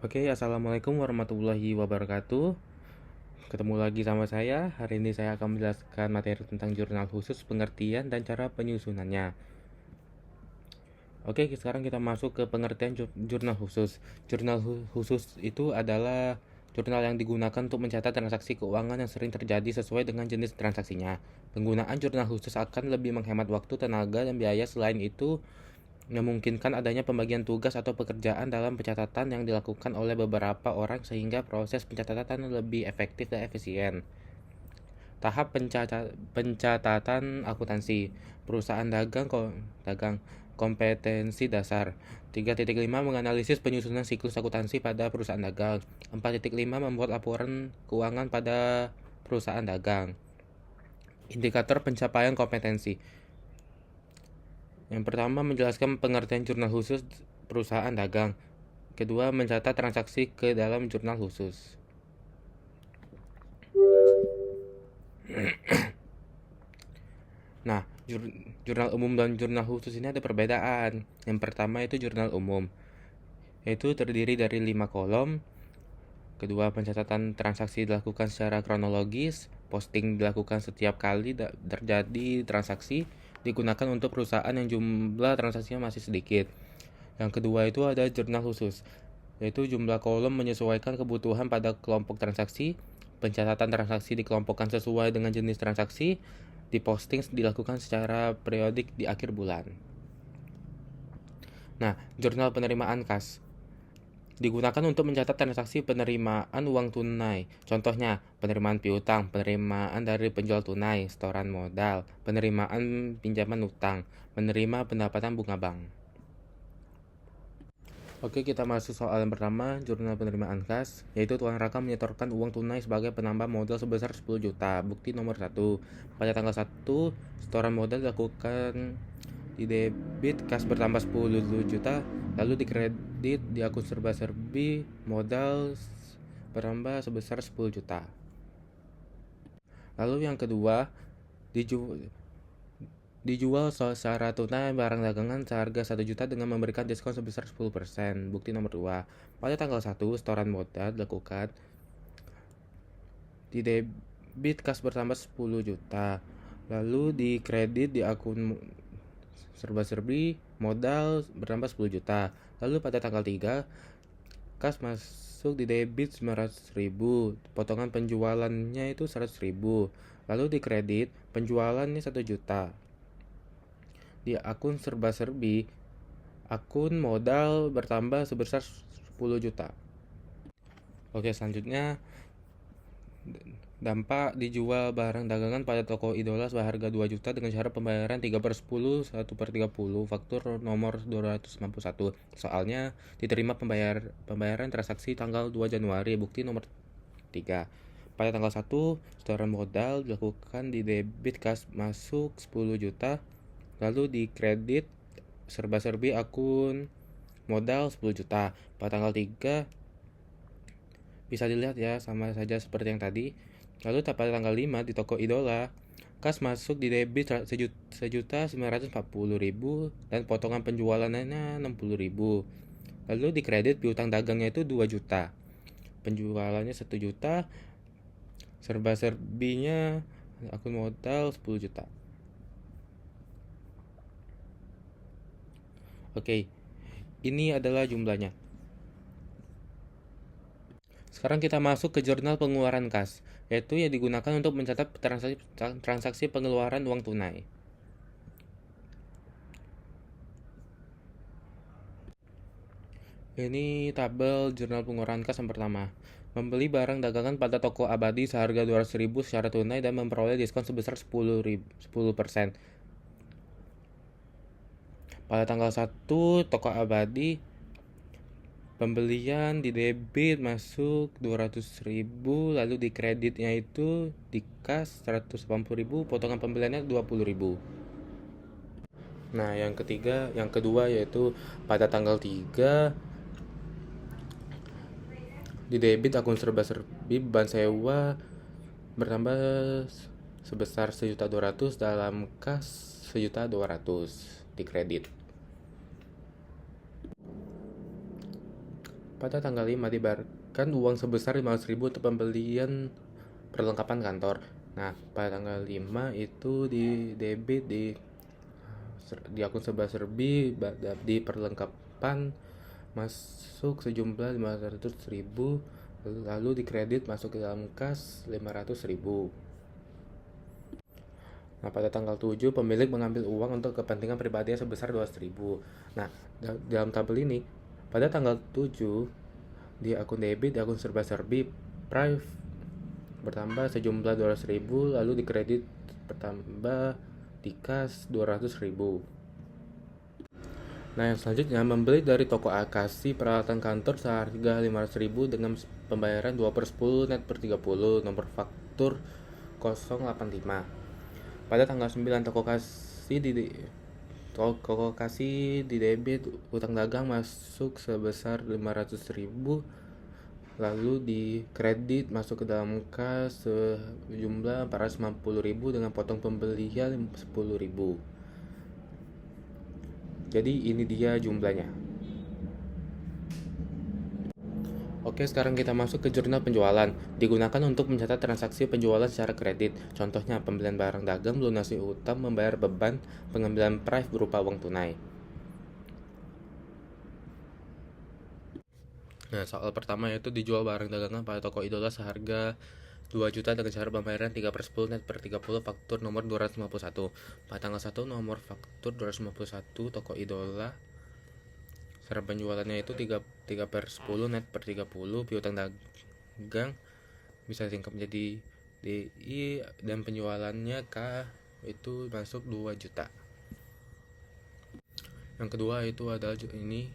Oke, assalamualaikum warahmatullahi wabarakatuh. Ketemu lagi sama saya. Hari ini saya akan menjelaskan materi tentang jurnal khusus, pengertian dan cara penyusunannya. Oke, sekarang kita masuk ke pengertian jurnal khusus. Jurnal khusus itu adalah jurnal yang digunakan untuk mencatat transaksi keuangan yang sering terjadi sesuai dengan jenis transaksinya. Penggunaan jurnal khusus akan lebih menghemat waktu, tenaga, dan biaya. Selain itu, memungkinkan adanya pembagian tugas atau pekerjaan dalam pencatatan yang dilakukan oleh beberapa orang sehingga proses pencatatan lebih efektif dan efisien. Tahap pencatatan akuntansi. Perusahaan dagang kompetensi dasar. 3.5 menganalisis penyusunan siklus akuntansi pada perusahaan dagang. 4.5 membuat laporan keuangan pada perusahaan dagang. Indikator pencapaian kompetensi. Yang pertama, menjelaskan pengertian jurnal khusus perusahaan dagang. Kedua, mencatat transaksi ke dalam jurnal khusus. Nah, jurnal umum dan jurnal khusus ini ada perbedaan. Yang pertama itu jurnal umum. Itu terdiri dari 5 kolom. Kedua, pencatatan transaksi dilakukan secara kronologis. Posting dilakukan setiap kali terjadi transaksi. Digunakan untuk perusahaan yang jumlah transaksinya masih sedikit. Yang kedua itu ada jurnal khusus, yaitu jumlah kolom menyesuaikan kebutuhan pada kelompok transaksi. Pencatatan transaksi dikelompokkan sesuai dengan jenis transaksi. Diposting dilakukan secara periodik di akhir bulan. Nah, jurnal penerimaan kas digunakan untuk mencatat transaksi penerimaan uang tunai. Contohnya, penerimaan piutang, penerimaan dari penjual tunai, setoran modal, penerimaan pinjaman utang, menerima pendapatan bunga bank. Oke, kita masuk soal yang pertama, jurnal penerimaan kas, yaitu Tuan Raka menyetorkan uang tunai sebagai penambah modal sebesar 10 juta. Bukti nomor 1. Pada tanggal 1, setoran modal dilakukan di debit kas bertambah 10 juta, lalu dikredit di akun serba-serbi modal bertambah sebesar 10 juta. Lalu yang kedua, dijual secara tunai barang dagangan seharga 1 juta dengan memberikan diskon sebesar 10%. Bukti nomor 2. Pada tanggal 1, setoran modal dilakukan di debit kas bertambah 10 juta. Lalu dikredit di akun serba-serbi modal bertambah 10 juta. Lalu pada tanggal 3, kas masuk di debit 900.000. Potongan penjualannya itu 100.000. Lalu dikredit penjualannya 1 juta. Di akun serba-serbi, akun modal bertambah sebesar 10 juta. Oke, selanjutnya dampak dijual barang dagangan pada toko idola seharga 2 juta dengan syarat pembayaran 3/10, 1/30, faktur nomor 291. Soalnya diterima pembayaran transaksi tanggal 2 Januari, bukti nomor 3. Pada tanggal 1, setoran modal dilakukan di debit kas masuk 10 juta, lalu dikredit serba-serbi akun modal 10 juta. Pada tanggal 3 bisa dilihat ya, sama saja seperti yang tadi. Lalu pada tanggal 5 di toko idola, kas masuk di debit 1.940.000 dan potongan penjualannya 60.000. Lalu dikredit piutang dagangnya itu 2 juta. Penjualannya 1 juta, serba-serbinya akun modal 10 juta. Oke, ini adalah jumlahnya. Sekarang kita masuk ke jurnal pengeluaran kas, yaitu yang digunakan untuk mencatat transaksi pengeluaran uang tunai. Ini tabel jurnal pengeluaran kas yang pertama. Membeli barang dagangan pada toko abadi seharga 200.000 secara tunai dan memperoleh diskon sebesar 10%. Pada tanggal 1, toko abadi pembelian di debit masuk 200.000, lalu di kreditnya itu di kas 180.000, potongan pembeliannya 20.000. Nah, yang kedua yaitu pada tanggal 3 di debit akun serba-serbi beban sewa bertambah sebesar 1.200.000 dalam kas 1.200.000 di kredit. Pada tanggal 5 dibayarkan uang sebesar 500.000 untuk pembelian perlengkapan kantor. Nah, pada tanggal 5 itu di debit di akun sebelah serbi di perlengkapan masuk sejumlah 500.000, lalu dikredit masuk ke dalam kas 500.000. Nah, pada tanggal 7 pemilik mengambil uang untuk kepentingan pribadinya sebesar 200.000. Nah, dalam tabel ini pada tanggal 7 di akun debit, di akun serba-serbi Prive bertambah sejumlah 200.000, lalu dikredit bertambah di kas 200.000. Nah, yang selanjutnya membeli dari toko Akasi peralatan kantor seharga 500.000 dengan pembayaran 2/10 net per 30, nomor faktur 085. Pada tanggal 9 toko kasih di debit utang dagang masuk sebesar 500.000, lalu di kredit masuk ke dalam kas sejumlah 450.000 dengan potong pembelian 10.000. Jadi ini dia jumlahnya. Oke, sekarang kita masuk ke jurnal penjualan. Digunakan untuk mencatat transaksi penjualan secara kredit. Contohnya pembelian barang dagang, melunasi utang, membayar beban, pengambilan price berupa uang tunai. Nah, soal pertama yaitu dijual barang dagangan pada toko idola seharga 2 juta dengan cara pembayaran 3/10 net per 30, faktur nomor 251. Pada tanggal 1 nomor faktur 251 toko idola. Cara penjualannya itu 3/10 net per 30, piutang dagang bisa singkat menjadi DI, dan penjualannya K itu masuk 2 juta. Yang kedua itu adalah ini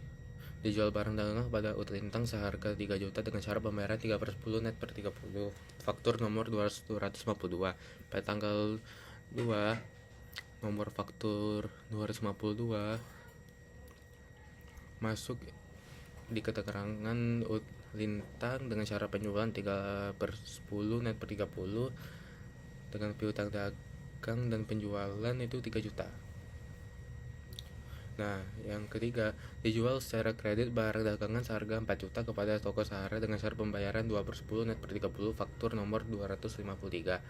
dijual barang dagangan kepada Utlintang seharga 3 juta dengan cara pembayaran 3/10 net per 30, faktur nomor 252. Pada tanggal 2 nomor faktur 252 masuk di keterangan Utlintang dengan cara penjualan 3/10 net per 30 dengan piutang dagang dan penjualan itu 3 juta. Nah, yang ketiga, dijual secara kredit barang dagangan seharga 4 juta kepada toko Sahara dengan cara pembayaran 2/10 net per 30, faktur nomor 253.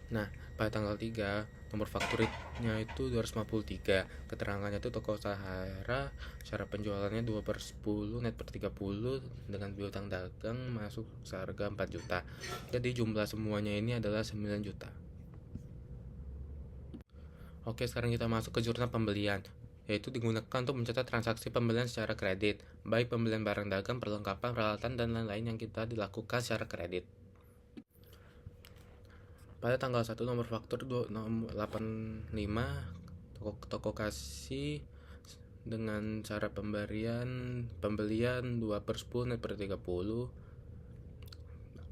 Nah, pada tanggal 3, nomor fakturnya itu 253. Keterangannya itu toko Sahara, cara penjualannya 2/10 net per 30 dengan piutang dagang masuk seharga 4 juta. Jadi jumlah semuanya ini adalah 9 juta. Oke, sekarang kita masuk ke jurnal pembelian, yaitu digunakan untuk mencatat transaksi pembelian secara kredit, baik pembelian barang dagang, perlengkapan, peralatan, dan lain-lain yang kita dilakukan secara kredit. Pada tanggal 1 nomor faktur 85 toko kasih dengan cara pembelian 2/10 net per 30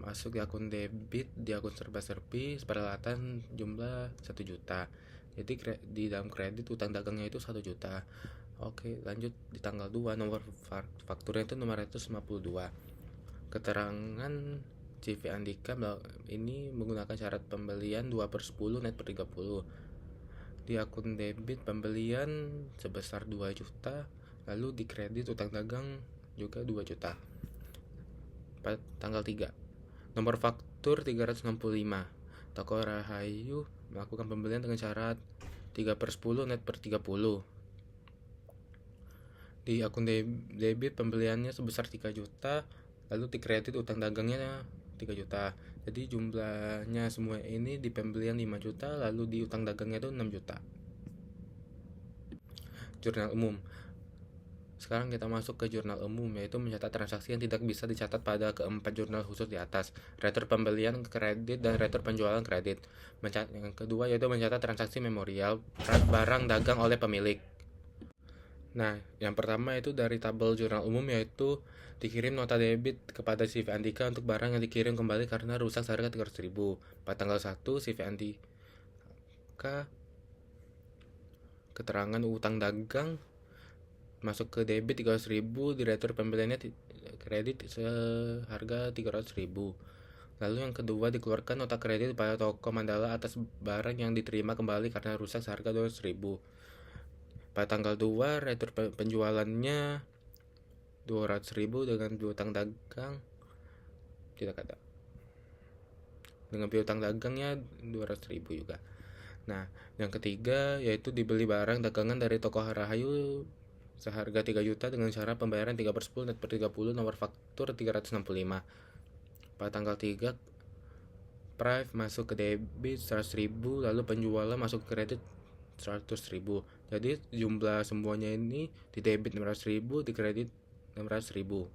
masuk di akun debit, di akun serba-serbi peralatan jumlah 1 juta. Jadi di dalam kredit utang dagangnya itu 1 juta. Oke, lanjut di tanggal 2 nomor fakturnya itu 552. Keterangan CV Andika ini menggunakan syarat pembelian 2/10 net per 30. Di akun debit pembelian sebesar 2 juta, lalu di kredit utang dagang juga 2 juta. Pada tanggal 3 nomor faktur 365. Toko Rahayu melakukan pembelian dengan syarat 3/10 net per 30. Di akun debit pembeliannya sebesar 3 juta, lalu di kredit utang dagangnya 3 juta. Jadi jumlahnya semua ini di pembelian 5 juta, lalu di utang dagangnya itu 6 juta. Jurnal umum. Sekarang kita masuk ke jurnal umum, yaitu mencatat transaksi yang tidak bisa dicatat pada keempat jurnal khusus di atas, retur pembelian kredit dan retur penjualan kredit. Yang kedua yaitu mencatat transaksi memorial barang dagang oleh pemilik. Nah, yang pertama itu dari tabel jurnal umum, yaitu dikirim nota debit kepada CV Andika untuk barang yang dikirim kembali karena rusak seharga 300.000. Pada tanggal 1 CV Andika keterangan utang dagang masuk ke debit 300.000, di retur pembeliannya kredit seharga 300.000. Lalu yang kedua dikeluarkan nota kredit pada toko Mandala atas barang yang diterima kembali karena rusak seharga 200.000. Pada tanggal 2 retur penjualannya 200.000 dengan piutang dagang tidak ada. Dengan piutang dagangnya 200.000 juga. Nah, yang ketiga yaitu dibeli barang dagangan dari toko Rahayu seharga 3 juta dengan syarat pembayaran 3/10 net per 30, nomor faktur 365. Pada tanggal 3 Prive masuk ke debit 100.000, lalu penjualan masuk ke kredit 100.000. Jadi jumlah semuanya ini di debit 600.000, di kredit 600.000.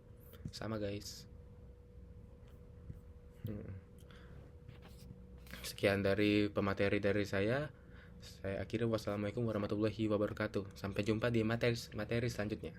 Sama guys. Sekian dari pemateri dari saya. Saya akhiri, wassalamualaikum warahmatullahi wabarakatuh. Sampai jumpa di materi selanjutnya.